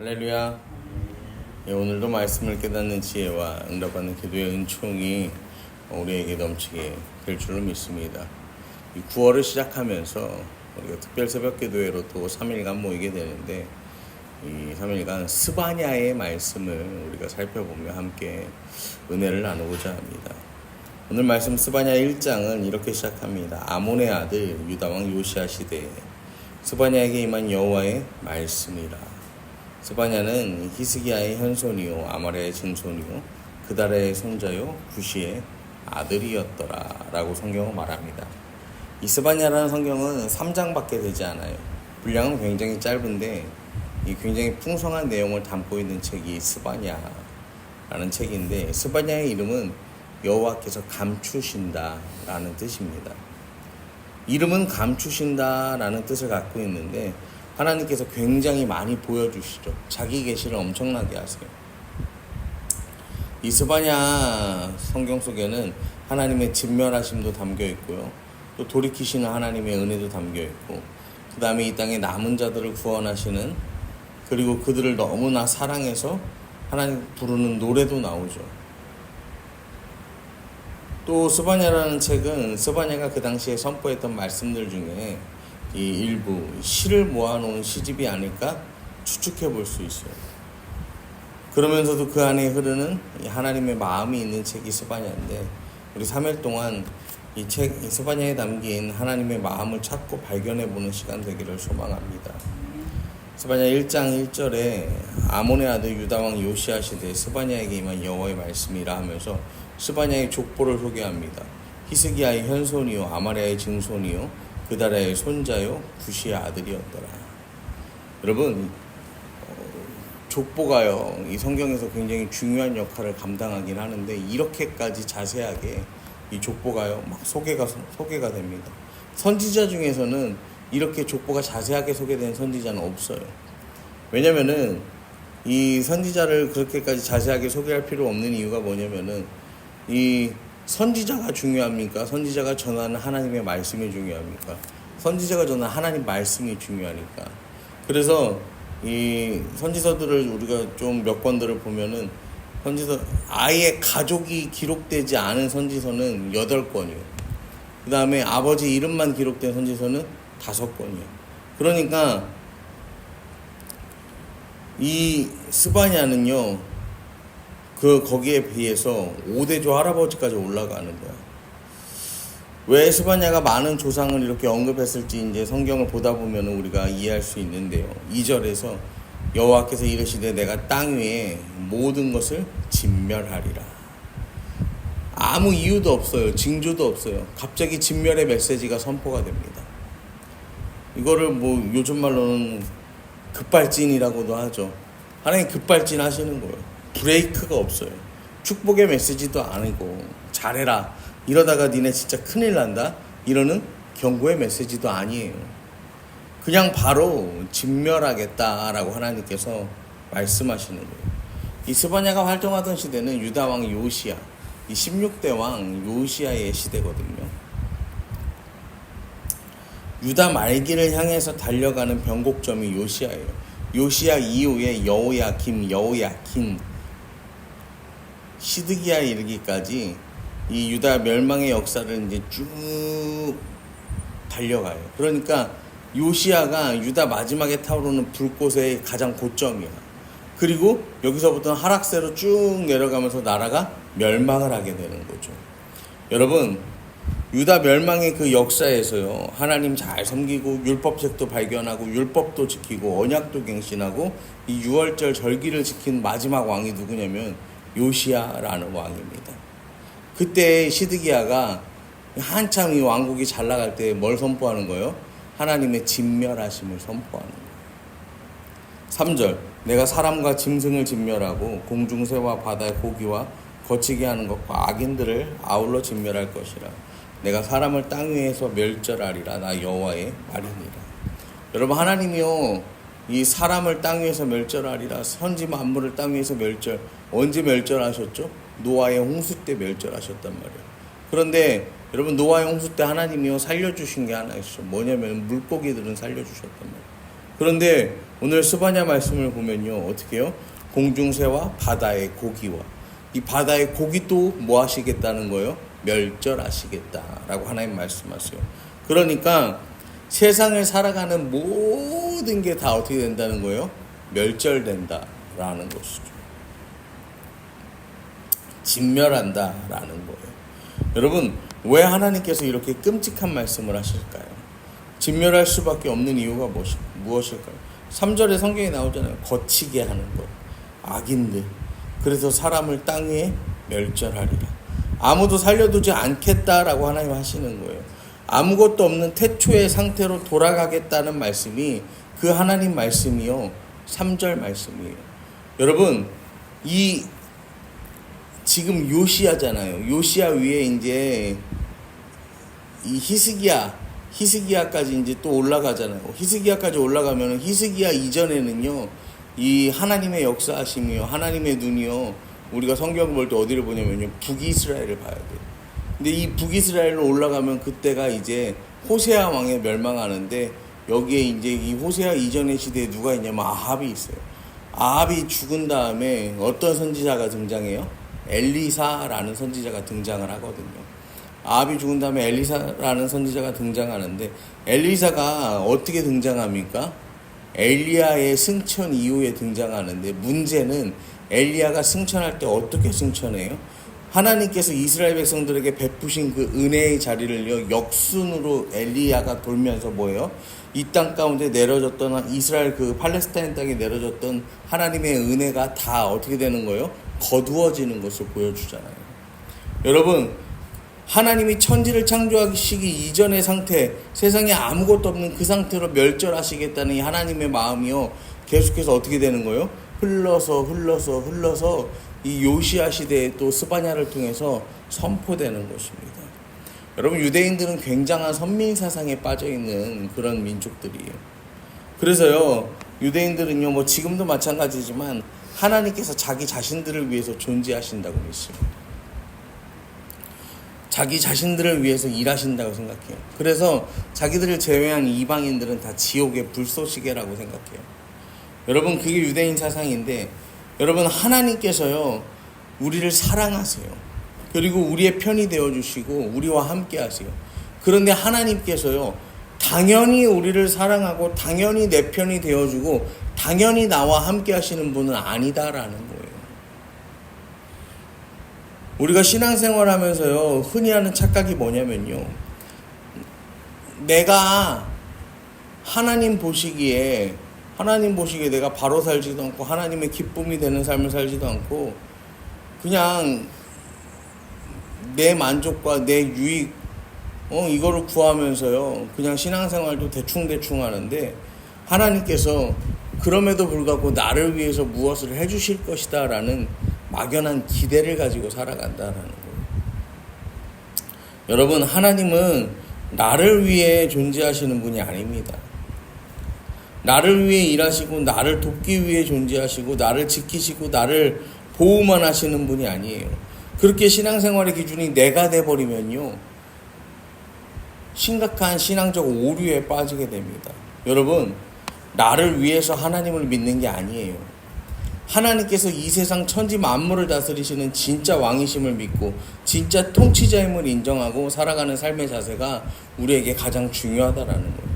할렐루야. 오늘도 말씀을 깨닫는 지혜와 응답받는 기도의 은총이 우리에게 넘치게 될 줄로 믿습니다. 이 9월을 시작하면서 우리가 특별 새벽 기도회로 또 3일간 모이게 되는데, 이 3일간 스바냐의 말씀을 우리가 살펴보며 함께 은혜를 나누고자 합니다. 오늘 말씀 스바냐 1장은 이렇게 시작합니다. 아몬의 아들 유다왕 요시야 시대에 스바냐에게 임한 여호와의 말씀이라. 스바냐는 히스기야의 현손이요 아말의 증손이요 그달의 손자요 구시의 아들이었더라 라고 성경은 말합니다. 이 스바냐라는 성경은 3장밖에 되지 않아요. 분량은 굉장히 짧은데 이 굉장히 풍성한 내용을 담고 있는 책이 스바냐라는 책인데, 스바냐의 이름은 여호와께서 감추신다 라는 뜻입니다. 이름은 감추신다 라는 뜻을 갖고 있는데, 하나님께서 굉장히 많이 보여주시죠. 자기 계시를 엄청나게 하세요. 이 스바냐 성경 속에는 하나님의 진멸하심도 담겨 있고요, 또 돌이키시는 하나님의 은혜도 담겨 있고, 그 다음에 이 땅의 남은 자들을 구원하시는, 그리고 그들을 너무나 사랑해서 하나님 부르는 노래도 나오죠. 또 스바냐라는 책은 스바냐가 그 당시에 선포했던 말씀들 중에 이 일부 시를 모아놓은 시집이 아닐까 추측해 볼 수 있어요. 그러면서도 그 안에 흐르는 하나님의 마음이 있는 책이 스바냐인데, 우리 3일 동안 이 스바냐에 담긴 하나님의 마음을 찾고 발견해 보는 시간 되기를 소망합니다. 스바냐 1장 1절에 아몬의 아들 유다왕 요시야 시대에 스바냐에게 임한 여호와의 말씀이라 하면서 스바냐의 족보를 소개합니다. 히스기야의 현손이요 아말야의 증손이요 그달의 손자요 구시의 아들이었더라. 여러분, 족보가요 이 성경에서 굉장히 중요한 역할을 감당하긴 하는데, 이렇게까지 자세하게 이 족보가요 막 소개가 됩니다. 선지자 중에서는 이렇게 족보가 자세하게 소개된 선지자는 없어요. 왜냐면은 이 선지자를 그렇게까지 자세하게 소개할 필요 없는 이유가 뭐냐면은, 이 선지자가 중요합니까? 선지자가 전하는 하나님의 말씀이 중요합니까? 선지자가 전하는 하나님 말씀이 중요하니까. 그래서 이 선지서들을 우리가 좀 몇 권들을 보면은, 선지서 아예 가족이 기록되지 않은 선지서는 8권이에요. 그 다음에 아버지 이름만 기록된 선지서는 5권이에요. 그러니까 이 스바냐는요 거기에 비해서 5대조 할아버지까지 올라가는 거야. 왜 스바냐가 많은 조상을 이렇게 언급했을지 이제 성경을 보다 보면 우리가 이해할 수 있는데요. 2절에서 여호와께서 이르시되 내가 땅 위에 모든 것을 진멸하리라. 아무 이유도 없어요. 징조도 없어요. 갑자기 진멸의 메시지가 선포가 됩니다. 이거를 뭐 요즘 말로는 급발진이라고도 하죠. 하나님 급발진 하시는 거예요. 브레이크가 없어요. 축복의 메시지도 아니고 잘해라 이러다가 니네 진짜 큰일 난다 이러는 경고의 메시지도 아니에요. 그냥 바로 진멸하겠다라고 하나님께서 말씀하시는 거예요. 이 스바냐가 활동하던 시대는 유다왕 요시야, 이 16대 왕 요시야의 시대거든요. 유다 말기를 향해서 달려가는 변곡점이 요시야예요. 요시야 이후에 여호야김 시드기야에 이르기까지 이 유다 멸망의 역사를 이제 쭉 달려가요. 그러니까 요시야가 유다 마지막에 타오르는 불꽃의 가장 고점이야. 그리고 여기서부터 하락세로 쭉 내려가면서 나라가 멸망을 하게 되는 거죠. 여러분, 유다 멸망의 그 역사에서요, 하나님 잘 섬기고 율법책도 발견하고 율법도 지키고 언약도 갱신하고 이 유월절 절기를 지킨 마지막 왕이 누구냐면 요시야라는 왕입니다. 그때 시드기야가 한참 이 왕국이 잘 나갈 때 뭘 선포하는 거예요? 하나님의 진멸하심을 선포하는 거예요. 3절 내가 사람과 짐승을 진멸하고 공중새와 바다의 고기와 거치게 하는 것과 악인들을 아울러 진멸할 것이라. 내가 사람을 땅 위에서 멸절하리라. 나 여호와의 말이니라. 여러분, 하나님이요 이 사람을 땅 위에서 멸절하리라. 선지 만물을 땅 위에서 언제 멸절하셨죠? 노아의 홍수 때 멸절하셨단 말이에요. 그런데 여러분, 노아의 홍수 때 하나님이요 살려주신 게 하나 있어. 뭐냐면 물고기들은 살려주셨단 말이에요. 그런데 오늘 스바냐 말씀을 보면요, 어떻게 해요? 공중새와 바다의 고기와 이 바다의 고기도 뭐 하시겠다는 거예요? 멸절하시겠다라고 하나님 말씀하세요. 그러니까 세상을 살아가는 모든 게 다 어떻게 된다는 거예요? 멸절된다라는 것이죠. 진멸한다라는 거예요. 여러분, 왜 하나님께서 이렇게 끔찍한 말씀을 하실까요? 진멸할 수밖에 없는 이유가 무엇일까요? 3절에 성경에 나오잖아요. 거치게 하는 것, 악인들. 그래서 사람을 땅 위에 멸절하리라. 아무도 살려두지 않겠다라고 하나님 하시는 거예요. 아무것도 없는 태초의 상태로 돌아가겠다는 말씀이 그 하나님 말씀이요, 3절 말씀이에요. 여러분, 지금 요시야잖아요. 요시야 위에 이제 이 히스기야까지 이제 또 올라가잖아요. 히스기야까지 올라가면 히스기야 이전에는요, 이 하나님의 역사하심이요, 하나님의 눈이요, 우리가 성경을 볼 때 어디를 보냐면요, 북이스라엘을 봐야 돼요. 근데 이 북이스라엘로 올라가면 그때가 이제 호세아 왕에 멸망하는데, 여기에 이제 이 호세아 이전의 시대에 누가 있냐면 아합이 있어요. 아합이 죽은 다음에 어떤 선지자가 등장해요? 엘리사라는 선지자가 등장을 하거든요. 아합이 죽은 다음에 엘리사라는 선지자가 등장하는데, 엘리사가 어떻게 등장합니까? 엘리야의 승천 이후에 등장하는데, 문제는 엘리야가 승천할 때 어떻게 승천해요? 하나님께서 이스라엘 백성들에게 베푸신 그 은혜의 자리를요, 역순으로 엘리야가 돌면서 뭐예요? 이 땅 가운데 내려졌던 이스라엘 그 팔레스타인 땅에 내려졌던 하나님의 은혜가 다 어떻게 되는 거예요? 거두어지는 것을 보여주잖아요. 여러분, 하나님이 천지를 창조하시기 이전의 상태, 세상에 아무것도 없는 그 상태로 멸절하시겠다는 이 하나님의 마음이요, 계속해서 어떻게 되는 거예요? 흘러서 이 요시야 시대에 또 스바냐를 통해서 선포되는 것입니다. 여러분, 유대인들은 굉장한 선민 사상에 빠져 있는 그런 민족들이에요. 그래서요, 유대인들은요, 뭐 지금도 마찬가지지만 하나님께서 자기 자신들을 위해서 존재하신다고 믿습니다. 자기 자신들을 위해서 일하신다고 생각해요. 그래서 자기들을 제외한 이방인들은 다 지옥의 불쏘시개라고 생각해요. 여러분, 그게 유대인 사상인데, 여러분, 하나님께서요, 우리를 사랑하세요. 그리고 우리의 편이 되어주시고 우리와 함께 하세요. 그런데 하나님께서요, 당연히 우리를 사랑하고 당연히 내 편이 되어주고 당연히 나와 함께 하시는 분은 아니다라는 거예요. 우리가 신앙생활 하면서요, 흔히 하는 착각이 뭐냐면요, 내가 하나님 보시기에 내가 바로 살지도 않고 하나님의 기쁨이 되는 삶을 살지도 않고 그냥 내 만족과 내 유익 이거를 구하면서요, 그냥 신앙생활도 대충 하는데, 하나님께서 그럼에도 불구하고 나를 위해서 무엇을 해주실 것이다 라는 막연한 기대를 가지고 살아간다라는 거예요. 여러분, 하나님은 나를 위해 존재하시는 분이 아닙니다. 나를 위해 일하시고 나를 돕기 위해 존재하시고 나를 지키시고 나를 보호만 하시는 분이 아니에요. 그렇게 신앙생활의 기준이 내가 돼버리면요, 심각한 신앙적 오류에 빠지게 됩니다. 여러분, 나를 위해서 하나님을 믿는 게 아니에요. 하나님께서 이 세상 천지 만물을 다스리시는 진짜 왕이심을 믿고 진짜 통치자임을 인정하고 살아가는 삶의 자세가 우리에게 가장 중요하다라는 거예요.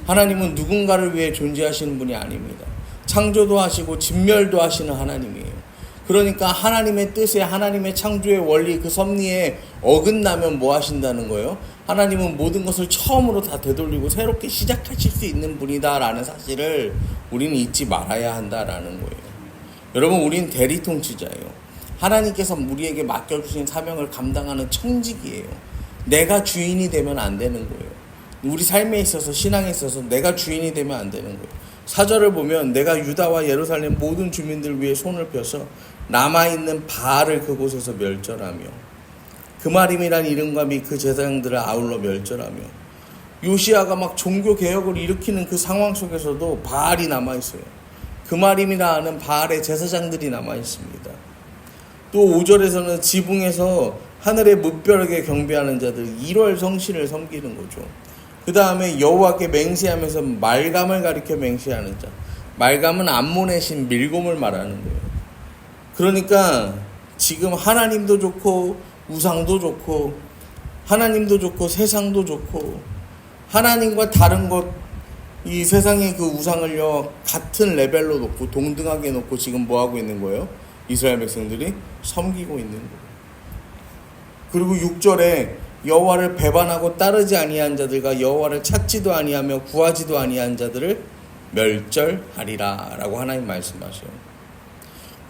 하나님은 누군가를 위해 존재하시는 분이 아닙니다. 창조도 하시고 진멸도 하시는 하나님이에요. 그러니까 하나님의 뜻에, 하나님의 창조의 원리, 그 섭리에 어긋나면 뭐 하신다는 거예요? 하나님은 모든 것을 처음으로 다 되돌리고 새롭게 시작하실 수 있는 분이다라는 사실을 우리는 잊지 말아야 한다라는 거예요. 여러분, 우린 대리통치자예요. 하나님께서 우리에게 맡겨주신 사명을 감당하는 청직이에요. 내가 주인이 되면 안 되는 거예요. 우리 삶에 있어서, 신앙에 있어서 내가 주인이 되면 안 되는 거예요. 4절을 보면 내가 유다와 예루살렘 모든 주민들 위해 손을 펴서 남아있는 바알을 그곳에서 멸절하며 그마림이란 이름과 및 그 제사장들을 아울러 멸절하며, 요시야가 막 종교개혁을 일으키는 그 상황 속에서도 바알이 남아있어요. 그마림이라 하는 바알의 제사장들이 남아있습니다. 또 5절에서는 지붕에서 하늘의 무별 에게 경배하는 자들 1월 성신을 섬기는 거죠. 그 다음에 여호와께 맹세하면서 말감을 가리켜 맹세하는 자. 말감은 암몬의 신 밀곰을 말하는 거예요. 그러니까 지금 하나님도 좋고 우상도 좋고 하나님도 좋고 세상도 좋고 하나님과 다른 것, 이 세상의 그 우상을요 같은 레벨로 놓고 동등하게 놓고 지금 뭐 하고 있는 거예요? 이스라엘 백성들이 섬기고 있는 거예요. 그리고 6절에 여호와를 배반하고 따르지 아니한 자들과 여호와를 찾지도 아니하며 구하지도 아니한 자들을 멸절하리라 라고 하나님 말씀하셔요.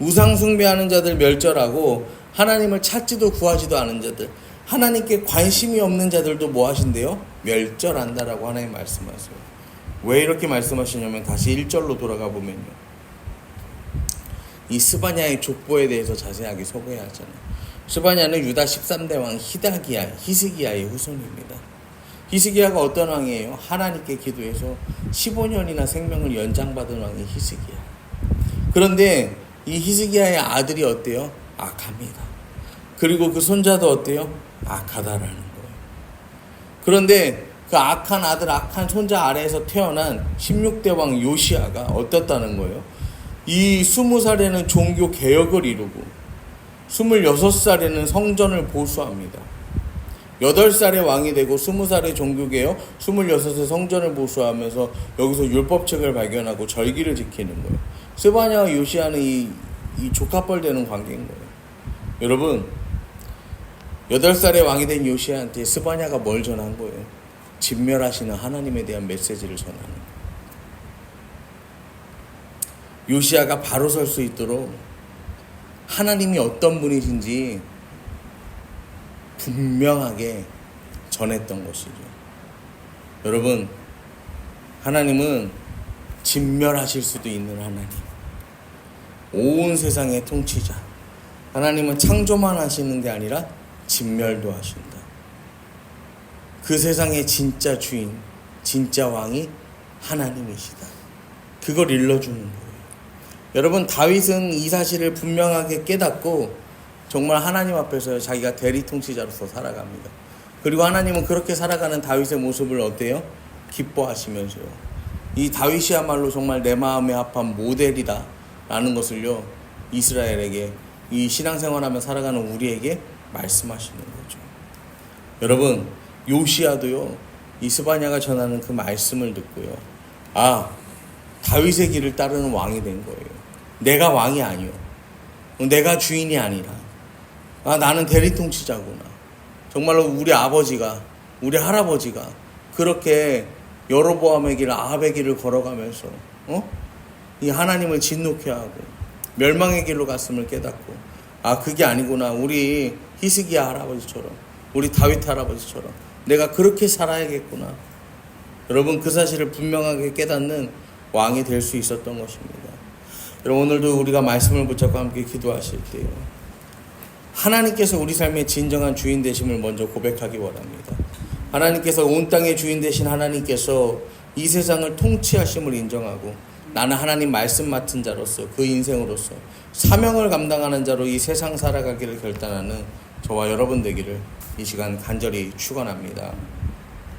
우상 숭배하는 자들 멸절하고 하나님을 찾지도 구하지도 않은 자들, 하나님께 관심이 없는 자들도 뭐 하신대요? 멸절한다라고 하나님 말씀하세요. 왜 이렇게 말씀하시냐면 다시 1절로 돌아가 보면요, 이 스바냐의 족보에 대해서 자세하게 소개해야 하잖아요. 스바냐는 유다 13대 왕 히스기야의 후손입니다. 히스기야가 어떤 왕이에요? 하나님께 기도해서 15년이나 생명을 연장받은 왕이 히스기야. 그런데 이 히스기야의 아들이 어때요? 악합니다. 그리고 그 손자도 어때요? 악하다라는 거예요. 그런데 그 악한 아들, 악한 손자 아래에서 태어난 16대 왕 요시아가 어떻다는 거예요? 이 20살에는 종교 개혁을 이루고 26살에는 성전을 보수합니다. 8살에 왕이 되고 20살에 종교개혁, 26세 성전을 보수하면서 여기서 율법책을 발견하고 절기를 지키는 거예요. 스바냐와 요시아는 이 조카뻘 되는 관계인 거예요. 여러분, 8살에 왕이 된 요시아한테 스바냐가 뭘 전한 거예요? 진멸하시는 하나님에 대한 메시지를 전하는 거예요. 요시아가 바로 설 수 있도록 하나님이 어떤 분이신지 분명하게 전했던 것이죠. 여러분, 하나님은 진멸하실 수도 있는 하나님, 온 세상의 통치자. 하나님은 창조만 하시는 게 아니라 진멸도 하신다. 그 세상의 진짜 주인, 진짜 왕이 하나님이시다. 그걸 일러주는 거예요. 여러분, 다윗은 이 사실을 분명하게 깨닫고 정말 하나님 앞에서 자기가 대리 통치자로서 살아갑니다. 그리고 하나님은 그렇게 살아가는 다윗의 모습을 어때요? 기뻐하시면서요. 이 다윗이야말로 정말 내 마음에 합한 모델이다 라는 것을요, 이스라엘에게, 이 신앙생활하며 살아가는 우리에게 말씀하시는 거죠. 여러분, 요시아도요, 이 스바냐가 전하는 그 말씀을 듣고요, 아, 다윗의 길을 따르는 왕이 된 거예요. 내가 왕이 아니요, 내가 주인이 아니라, 아, 나는 대리 통치자구나. 정말로 우리 아버지가, 우리 할아버지가 그렇게 여로보암의 길, 아합의 길을 걸어가면서 이 하나님을 진노케 하고 멸망의 길로 갔음을 깨닫고, 아, 그게 아니구나. 우리 히스기야 할아버지처럼, 우리 다윗 할아버지처럼 내가 그렇게 살아야겠구나. 여러분, 그 사실을 분명하게 깨닫는 왕이 될 수 있었던 것입니다. 여러분, 오늘도 우리가 말씀을 붙잡고 함께 기도하실 때요, 하나님께서 우리 삶의 진정한 주인 되심을 먼저 고백하기 원합니다. 하나님께서, 온 땅의 주인 되신 하나님께서 이 세상을 통치하심을 인정하고 나는 하나님 말씀 맡은 자로서, 그 인생으로서 사명을 감당하는 자로 이 세상 살아가기를 결단하는 저와 여러분 되기를 이 시간 간절히 축원합니다.